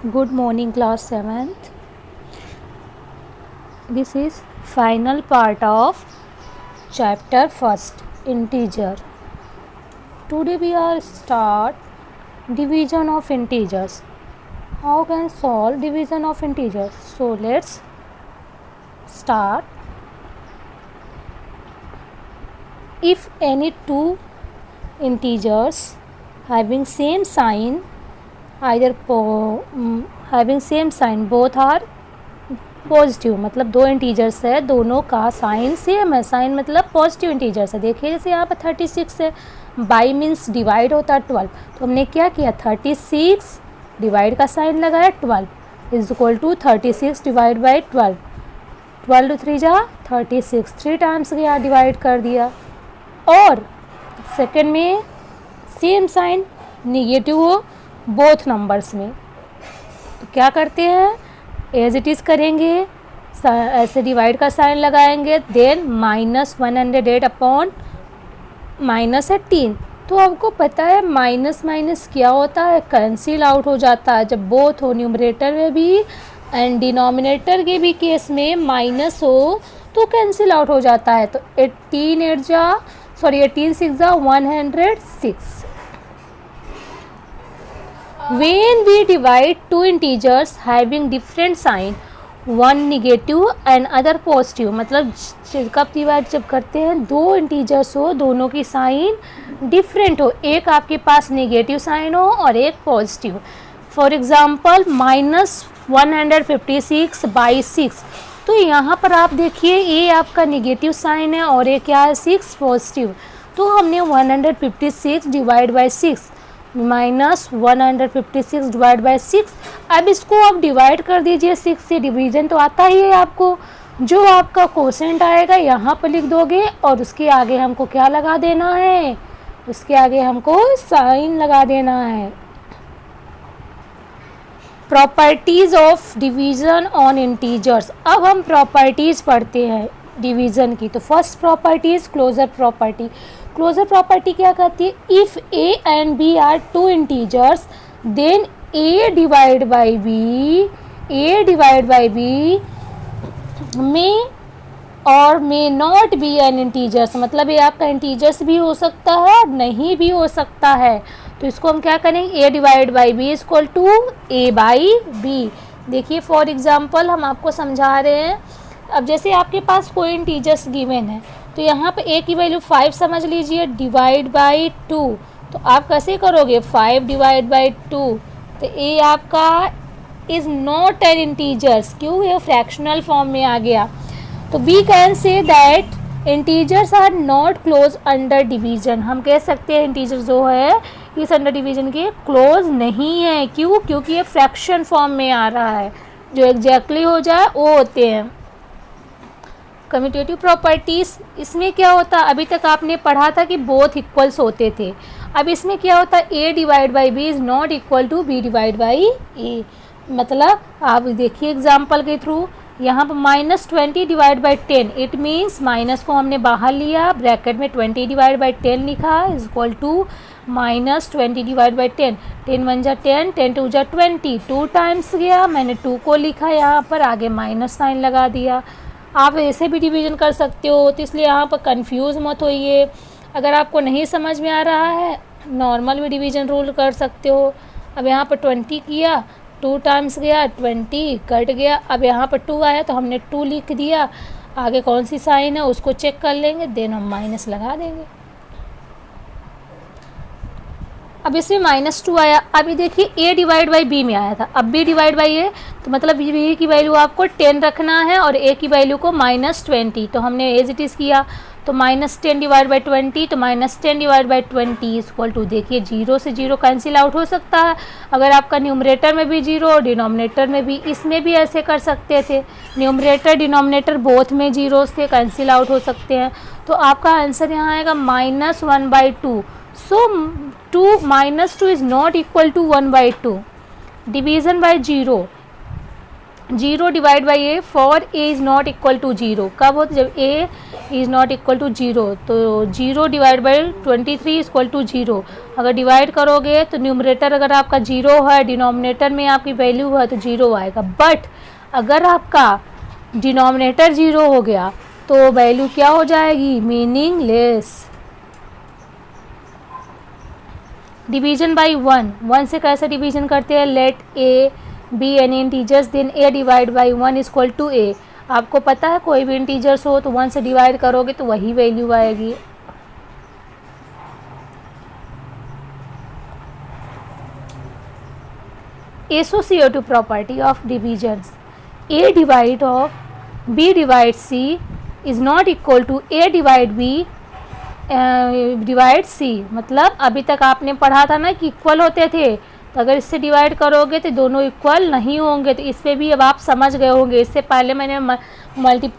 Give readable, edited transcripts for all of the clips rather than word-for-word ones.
Good morning, class 7th. This is final part of chapter 1st, integer. Today we are start division of integers. How can solve division of integers? So let's start. If any two integers having same sign, having same sign, both are positive, मतलब दो integers है, दोनों का sign same है. Sign मतलब positive integers है. देखिए जैसे यहाँ पर 36 है, बाई मीन्स डिवाइड होता है 12. तो हमने क्या किया, 36 डिवाइड का साइन लगाया, 12 is equal to 36 divide by 12. 12 टू 3 जा 36, 3 टाइम्स गया, डिवाइड कर दिया. और सेकेंड में सेम साइन निगेटिव हो बोथ नंबर्स में, तो क्या करते हैं, एज इट इज़ करेंगे, ऐसे डिवाइड का साइन लगाएंगे, देन -108 अपॉन -18. तो आपको पता है माइनस माइनस क्या होता है, कैंसिल आउट हो जाता है. जब बोथ हो, न्यूमरेटर में भी एंड डिनोमिनेटर के भी केस में माइनस हो तो कैंसिल आउट हो जाता है. तो 18 6 जा 106. When we divide two integers having different sign, one negative and other positive, मतलब कब डिवाइड जब करते हैं, दो इंटीजर्स हो, दोनों की साइन डिफरेंट हो, एक आपके पास नेगेटिव साइन हो और एक पॉजिटिव. For example -156 by 6. तो यहाँ पर आप देखिए ये आपका नेगेटिव साइन है और ये क्या है, 6 पॉजिटिव. तो हमने 156 डिवाइड बाई 6 -156 डिवाइड बाई 6. अब इसको आप डिवाइड कर दीजिए 6 से, डिवीजन तो आता ही है आपको. जो आपका कोसेंट आएगा यहाँ पर लिख दोगे और उसके आगे हमको क्या लगा देना है, उसके आगे हमको साइन लगा देना है. Properties of division on integers. अब हम प्रॉपर्टीज पढ़ते हैं डिवीजन की. तो first property is closure property. Closure property क्या कहती है, if a and b are two integers then A divide by b में और may not be N integers. मतलब ये आपका इंटीजर्स भी हो सकता है और नहीं भी हो सकता है. तो इसको हम क्या करेंगे, A divide by B is equal to A by B. देखिए फॉर एग्जांपल हम आपको समझा रहे हैं. अब जैसे आपके पास कोई इंटीजर्स गिवन है, तो यहाँ पे ए की वैल्यू 5 समझ लीजिए, डिवाइड बाई 2. तो आप कैसे करोगे, 5 डिवाइड बाई 2. तो ए आपका इज़ नॉट एन इंटीजर्स, क्यों, ये फ्रैक्शनल फॉर्म में आ गया. तो we can say that integers are not close under division. हम कह सकते हैं इंटीजर जो है इस अंडर डिवीजन के क्लोज नहीं है. क्यों, क्योंकि ये फ्रैक्शन फॉर्म में आ रहा है. जो एग्जैक्टली हो जाए वो होते हैं. कम्यूटेटिव प्रॉपर्टीज़, इसमें क्या होता, अभी तक आपने पढ़ा था कि बोथ इक्वल्स होते थे. अब इसमें क्या होता है, A divide by B is not equal to B divide by A. मतलब आप देखिए एग्जांपल के थ्रू, यहाँ पर -20 divide by 10, it means minus को हमने बाहर लिया, ब्रैकेट में 20 डिवाइड बाई 10 लिखा is equal to -20 divide by 10. 10 1 जा 10, 10 2 जा 20, 2 टाइम्स गया, मैंने 2 को लिखा यहाँ पर, आगे माइनस साइन लगा दिया. आप ऐसे भी डिवीजन कर सकते हो, तो इसलिए यहाँ पर कंफ्यूज मत होइए. अगर आपको नहीं समझ में आ रहा है, नॉर्मल भी डिवीजन रूल कर सकते हो. अब यहाँ पर 20 किया, 2 टाइम्स गया, 20 कट गया. अब यहाँ पर 2 आया तो हमने 2 लिख दिया, आगे कौन सी साइन है उसको चेक कर लेंगे, देन हम माइनस लगा देंगे. अब इसमें -2 आया. अभी देखिए ए डिवाइड बाई बी में आया था, अब बी डिवाइड बाई ए, तो मतलब बी की वैल्यू आपको 10 रखना है और ए की वैल्यू को -20. तो हमने एज इट इज़ किया, तो -10 डिवाइड बाई 20, तो -10 divide by 20 is equal to, देखिए 0 से 0 कैंसिल आउट हो सकता है. अगर आपका न्यूमरेटर में भी 0 और डिनोमिनेटर में भी, इसमें भी ऐसे कर सकते थे, न्यूमरेटर डिनोमिनेटर बोथ में 0 से कैंसिल आउट हो सकते हैं. तो आपका आंसर यहाँ आएगा -1/2. So 2 -2 is not equal to 1/2. Division by 0. Zero divide by A for A is not equal to zero. कब होता है? जब A is not equal to zero. तो zero divide by 23 is equal to zero. अगर divide करोगे तो numerator अगर आपका जीरो है, डिनोमिनेटर में आपकी वैल्यू है तो जीरो आएगा। बट अगर आपका डिनोमिनेटर जीरो हो गया तो वैल्यू क्या हो जाएगी? Meaningless. Division by one, one से कैसे डिवीजन करते हैं? Let A B N integers then A divide by one is equal to A. आपको पता है कोई भी इंटीजर्स हो तो वन से डिवाइड करोगे तो वही वैल्यू आएगी। Associative property of divisions, A divide of B divide C is not equal to A divide B divide C. मतलब अभी तक आपने पढ़ा था ना कि इक्वल होते थे, तो अगर इससे डिवाइड करोगे तो दोनों इक्वल नहीं होंगे। तो इस पे भी अब आप समझ गए होंगे। इससे पहले मैंने मल्टी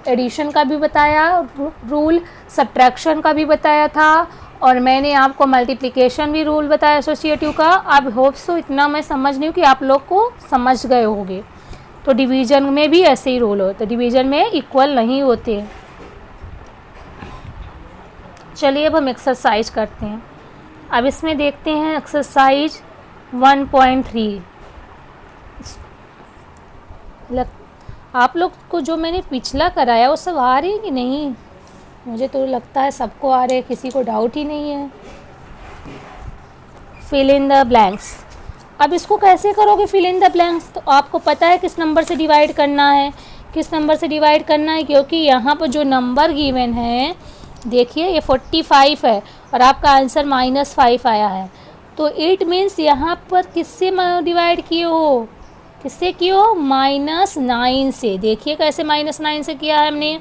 एडिशन का भी बताया रूल, सब्ट्रैक्शन का भी बताया था, और मैंने आपको मल्टीप्लिकेशन भी रूल बताया एसोसिएटिव का। अब होप सो इतना मैं समझ नहीं हूँ कि आप लोग को समझ गए होंगे। तो डिवीज़न में भी ऐसे ही रूल हो, तो डिवीज़न में इक्वल नहीं होते। चलिए अब हम एक्सरसाइज करते हैं। अब इसमें देखते हैं एक्सरसाइज 1.3। आप लोग को जो मैंने पिछला कराया वो सब आ रही है कि नहीं? मुझे तो लगता है सबको आ रहे हैं, किसी को डाउट ही नहीं है। Fill in the blanks. अब इसको कैसे करोगे फिल इन द ब्लैंक्स? तो आपको पता है किस नंबर से डिवाइड करना है, किस नंबर से डिवाइड करना है, क्योंकि यहाँ पर जो नंबर गिवन है, देखिए ये 45 है और आपका आंसर -5 आया है। तो इट मीन्स यहाँ पर किससे डिवाइड किए हो? किससे किए हो? -9 से। देखिए कैसे -9 से किया है हमने।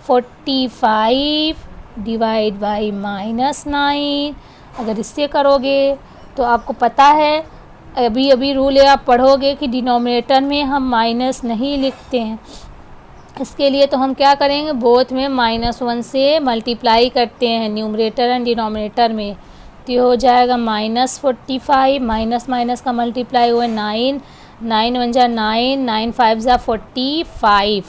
45 डिवाइड बाई -9। अगर इससे करोगे तो आपको पता है, अभी रूल है आप पढ़ोगे कि डिनोमिनेटर में हम माइनस नहीं लिखते हैं। इसके लिए तो हम क्या करेंगे, बोथ में -1 से मल्टीप्लाई करते हैं, न्यूमरेटर एंड डिनोमिनेटर में। तो ये हो जाएगा -45, माइनस माइनस का मल्टीप्लाई हुआ 9, 9 1 जा 9, 9 5 जा 45,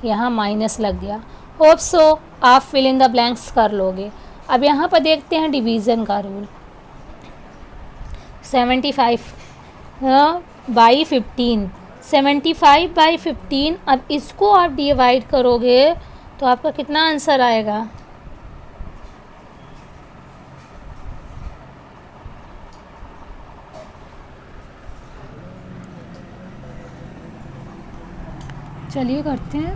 यहाँ माइनस लग गया। होप सो आप फिल इन द ब्लैंक्स कर लोगे। अब यहाँ पर देखते हैं डिवीज़न का रूल। 75 by 15, 75 by 15। अब इसको आप डिवाइड करोगे तो आपका कितना आंसर आएगा? चलिए करते हैं।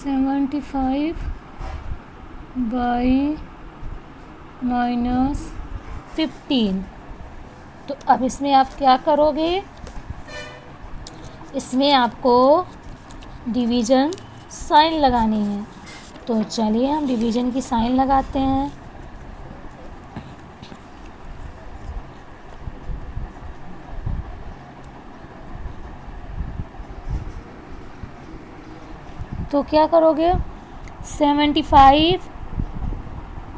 -75 बाई -15। तो अब इसमें आप क्या करोगे? इसमें आपको डिवीज़न साइन लगानी है। तो चलिए हम डिवीज़न की साइन लगाते हैं। तो क्या करोगे? 75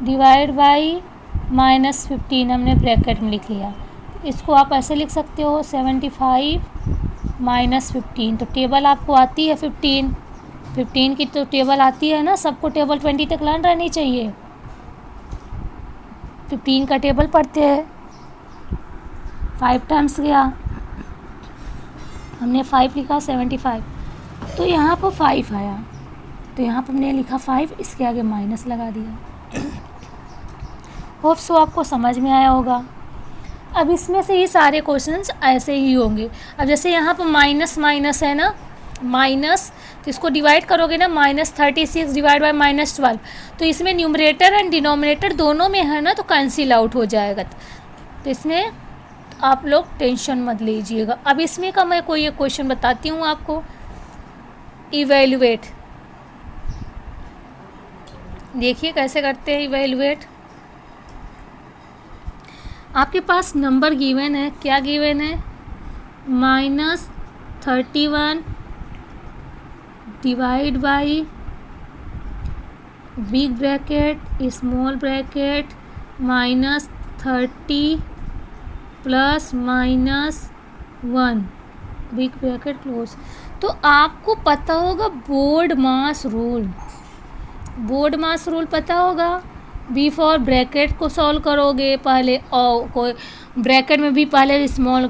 डिवाइड बाई -15 हमने ब्रैकेट में लिख लिया। इसको आप ऐसे लिख सकते हो 75 -15। तो टेबल आपको आती है 15 की तो टेबल आती है ना, सबको टेबल 20 तक लर्न रहनी चाहिए। 15 का टेबल पढ़ते हैं। 5 टाइम्स गया, हमने 5 लिखा, 75। तो यहाँ पर 5 आया, तो यहाँ पर हमने लिखा 5, इसके आगे माइनस लगा दिया। होप सो आपको समझ में आया होगा। अब इसमें से ये सारे क्वेश्चंस ऐसे ही होंगे। अब जैसे यहाँ पर माइनस माइनस है ना, माइनस, तो इसको डिवाइड करोगे ना, -36 डिवाइड बाई -12। तो इसमें न्यूमरेटर एंड डिनोमिनेटर दोनों में है ना, तो कैंसिल आउट हो जाएगा। तो इसमें आप लोग टेंशन मत लीजिएगा। अब इसमें का मैं कोई एक क्वेश्चन बताती हूँ आपको। इवैल्यूएट, देखिए कैसे करते हैं इवैल्यूएट। आपके पास नंबर गिवन है, क्या गिवन है? -31 divide by big bracket small bracket -30 plus -1 big bracket close. तो आपको पता होगा बोर्ड मास रूल पता होगा। बी फॉर ब्रैकेट को सॉल्व करोगे पहले, और कोई ब्रैकेट में भी पहले स्मॉल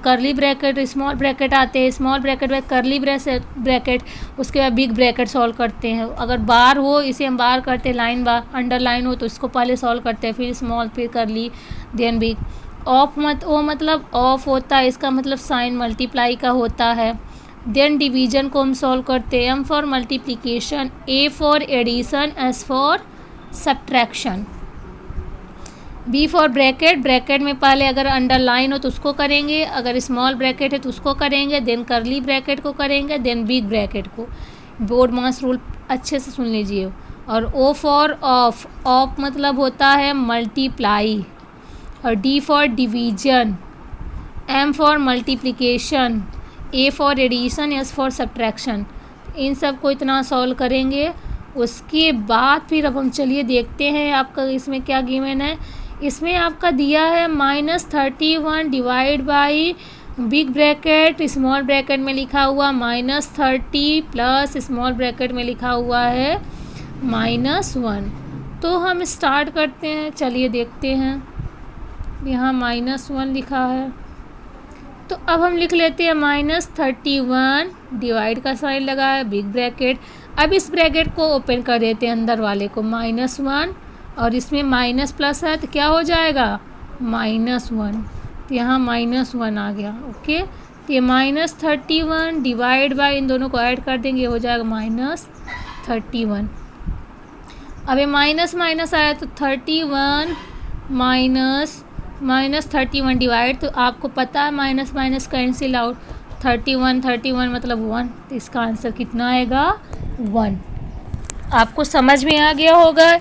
स्मॉल ब्रैकेट आते हैं, स्मॉल ब्रैकेट में करली ब्रैकेट, उसके बाद बिग ब्रैकेट सॉल्व करते हैं। अगर बार हो, इसे हम बार करते हैं, लाइन बार अंडरलाइन हो तो इसको पहले सॉल्व करते हैं, फिर स्मॉल, फिर करली, देन बिग। ऑफ मतलब ऑफ होता है, इसका मतलब साइन मल्टीप्लाई का होता है। देन डिवीजन को हम सॉल्व करते हैं, M for multiplication, A for addition, S for subtraction. B for bracket में पहले अगर अंडरलाइन हो तो उसको करेंगे, अगर स्मॉल ब्रैकेट है तो उसको करेंगे, देन करली ब्रैकेट को करेंगे, देन बिग ब्रैकेट को। बोर्ड मास रूल अच्छे से सुन लीजिए। और ओ फॉर ऑफ मतलब होता है मल्टीप्लाई, और D for division, M for multiplication, A for addition, S for subtraction. इन सब को इतना सॉल्व करेंगे। उसके बाद फिर अब हम चलिए देखते हैं आपका इसमें क्या गिवन है। इसमें आपका दिया है -31 divide by big bracket, small bracket में लिखा हुआ -30 प्लस स्मॉल ब्रैकेट में लिखा हुआ है -1। तो हम स्टार्ट करते हैं, चलिए देखते हैं। यहाँ -1 लिखा है, तो अब हम लिख लेते हैं -31 डिवाइड का साइन लगा है, बिग ब्रैकेट। अब इस ब्रैकेट को ओपन कर देते हैं, अंदर वाले को -1, और इसमें माइनस प्लस है तो क्या हो जाएगा -1। तो यहाँ -1 आ गया। ओके, तो ये -31 डिवाइड बाय, इन दोनों को ऐड कर देंगे, हो जाएगा -31। अब ये माइनस माइनस आया तो 31 माइनस 31 डिवाइड, तो आपको पता है माइनस माइनस कैंसिल आउट, 31 मतलब 1, तो इसका आंसर कितना आएगा 1। आपको समझ में आ गया होगा।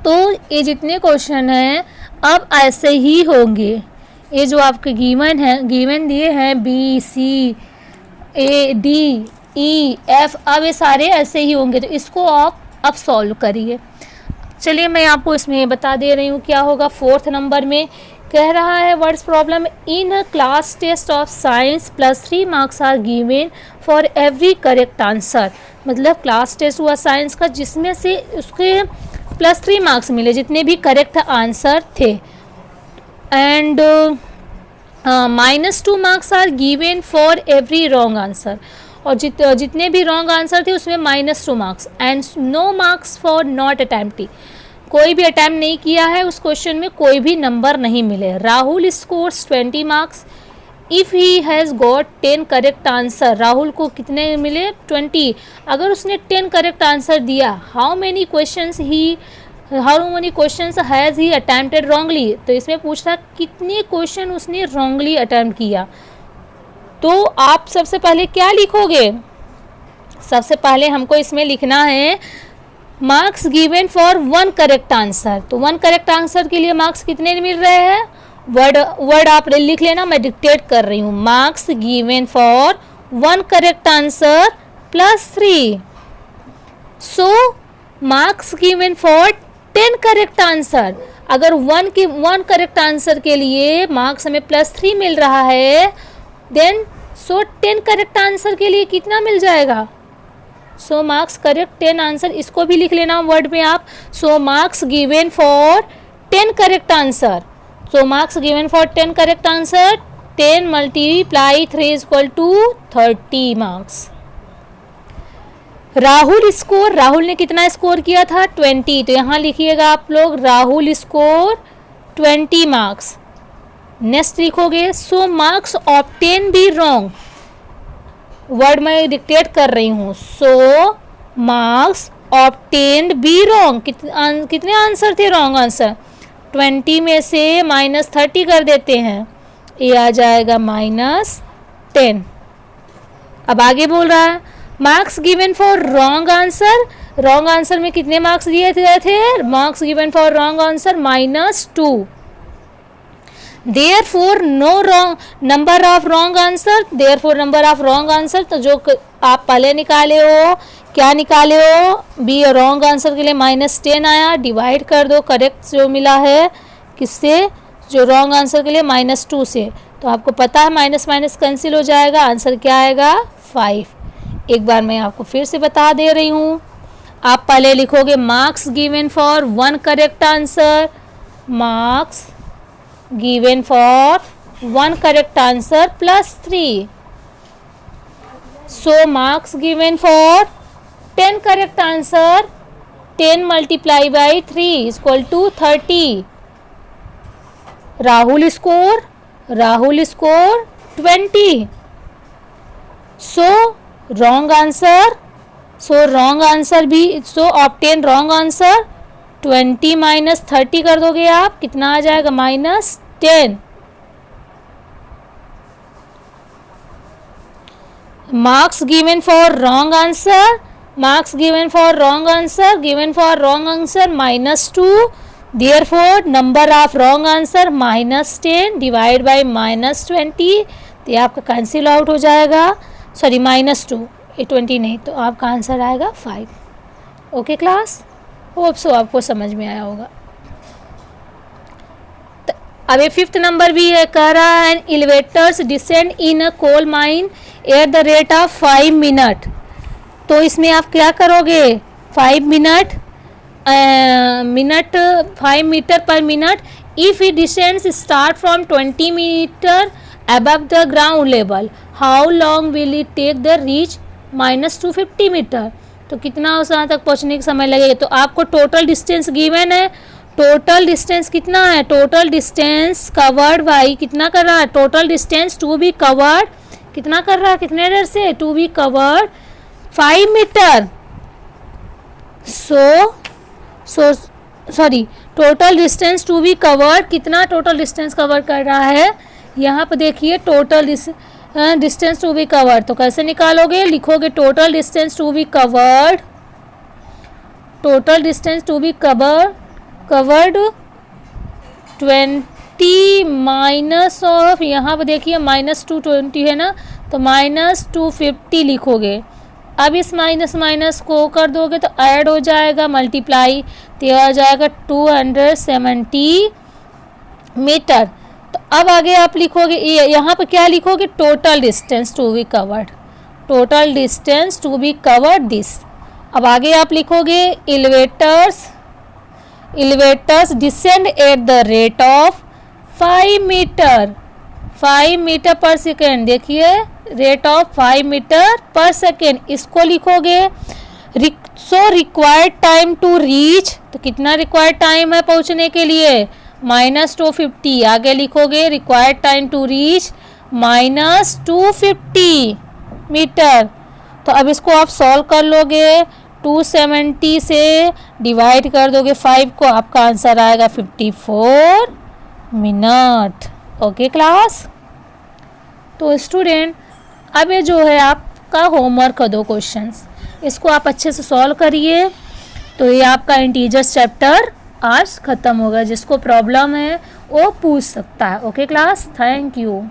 तो ये जितने क्वेश्चन हैं अब ऐसे ही होंगे। ये जो आपके गिवन दिए हैं B C A D E F, अब ये सारे ऐसे ही होंगे, तो इसको आप अब सॉल्व करिए। चलिए मैं आपको इसमें बता दे रही हूँ क्या होगा। 4th नंबर में कह रहा है words problem, in a class test of science +3 marks are given for every correct answer. मतलब क्लास टेस्ट हुआ साइंस का, जिसमें से उसके +3 मार्क्स मिले जितने भी करेक्ट आंसर थे, and -2 marks are given for every wrong answer, और जितने भी रॉन्ग आंसर थे उसमें -2 marks, and no marks for not attempted, कोई भी अटैम्प्ट नहीं किया है उस क्वेश्चन में कोई भी नंबर नहीं मिले। Rahul scores 20 marks if he has got 10 correct answer. Rahul को कितने मिले 20। अगर उसने 10 करेक्ट आंसर दिया, how many questions has he attempted wrongly, तो इसमें पूछ रहा कितने क्वेश्चन उसने रॉन्गली अटैम्प्ट किया। तो आप सबसे पहले क्या लिखोगे, सबसे पहले हमको इसमें लिखना है marks given for 1 correct answer. तो 1 करेक्ट आंसर के लिए मार्क्स कितने मिल रहे हैं, वर्ड आप लिख लेना, मैं डिक्टेट कर रही हूँ। Marks given for 1 correct answer +3, so marks given for 10 correct answer. अगर 1 करेक्ट आंसर के लिए मार्क्स हमें +3 मिल रहा है, देन 10 करेक्ट आंसर के लिए कितना मिल जाएगा, सो मार्क्स करेक्ट 10 आंसर, इसको भी लिख लेना वर्ड में आप। So marks given for 10 correct answer, so marks given for 10 correct answer, 10 × 3 = 30 marks. Rahul ने कितना स्कोर किया था 20, तो यहाँ लिखिएगा आप लोग राहुल स्कोर 20 मार्क्स। नेक्स्ट लिखोगे so marks obtain by wrong, word में डिक्टेट कर रही हूँ। So marks obtained by wrong, कितने आंसर थे रॉन्ग आंसर, 20 में से -30 कर देते हैं, ये आ जाएगा -10। अब आगे बोल रहा है marks given for wrong answer में कितने मार्क्स दिए गए थे, marks given for wrong answer -2। Therefore no wrong number of wrong answer, therefore number of wrong answer, तो जो आप पहले निकाले हो क्या निकाले हो, बी रॉन्ग आंसर के लिए -10 आया, डिवाइड कर दो करेक्ट जो मिला है किससे, जो रॉन्ग आंसर के लिए -2 से, तो आपको पता है माइनस माइनस कैंसिल हो जाएगा, आंसर क्या आएगा 5। एक बार मैं आपको फिर से बता दे रही हूँ, आप पहले लिखोगे marks given for 1 correct answer, marks given for 1 correct answer +3, so marks given for 10 correct answer, 10 multiply by 3 is equal to 30. Rahul score 20. So wrong answer, भी, so obtain wrong answer, 20 minus 30 कर दोगे आप, कितना आ जाएगा -10. Marks given for wrong answer, given for wrong answer -2, therefore number of wrong answer -10 divide by -20, तो ये आपका cancel out हो जाएगा, सॉरी -2, ये 20 नहीं, तो आपका आंसर आएगा 5। ओके क्लास, होप सो आपको समझ में आया होगा। अब ये 5th नंबर भी है, कह रहा है elevators descend in a coal mine at the rate of 5 minute, तो इसमें आप क्या करोगे, 5 meter per minute, if it descends start from 20 meter above the ground level, how long will it take the reach -250 meter, तो कितना उस वहाँ तक पहुँचने का समय लगेगा। तो आपको टोटल डिस्टेंस गिवन है, टोटल डिस्टेंस कितना है, टोटल डिस्टेंस कवर्ड बाई कितना कर रहा है, total distance to be covered कितना कर रहा है, कितने देर से, to be covered 5 meter, sorry total distance to be covered, कितना टोटल डिस्टेंस कवर कर रहा है, यहाँ पर देखिए total distance to be covered, तो कैसे निकालोगे, लिखोगे total distance to be covered, total distance to be covered 20 minus of, यहाँ पर देखिए -220 है ना, तो -250 लिखोगे। अब इस माइनस को कर दोगे तो ऐड हो जाएगा, मल्टीप्लाई, तो यह आ जाएगा 270 मीटर। तो अब आगे आप लिखोगे, यहाँ पर क्या लिखोगे, total distance to be covered, total distance to be covered this. अब आगे आप लिखोगे elevators descend at the rate of 5 meter per second, देखिए rate of 5 meter per second, इसको लिखोगे। So required time to reach, तो कितना रिक्वायर्ड टाइम है पहुंचने के लिए, -250, आगे लिखोगे required time to reach -250 meter. तो अब इसको आप सॉल्व कर लोगे, 270 से डिवाइड कर दोगे 5 को, आपका आंसर आएगा 54 मिनट। ओके क्लास, तो स्टूडेंट अब ये जो है आपका होमवर्क का 2 क्वेश्चंस, इसको आप अच्छे से सॉल्व करिए, तो ये आपका इंटीजर्स चैप्टर आज ख़त्म होगा। जिसको प्रॉब्लम है वो पूछ सकता है। Okay class, thank you.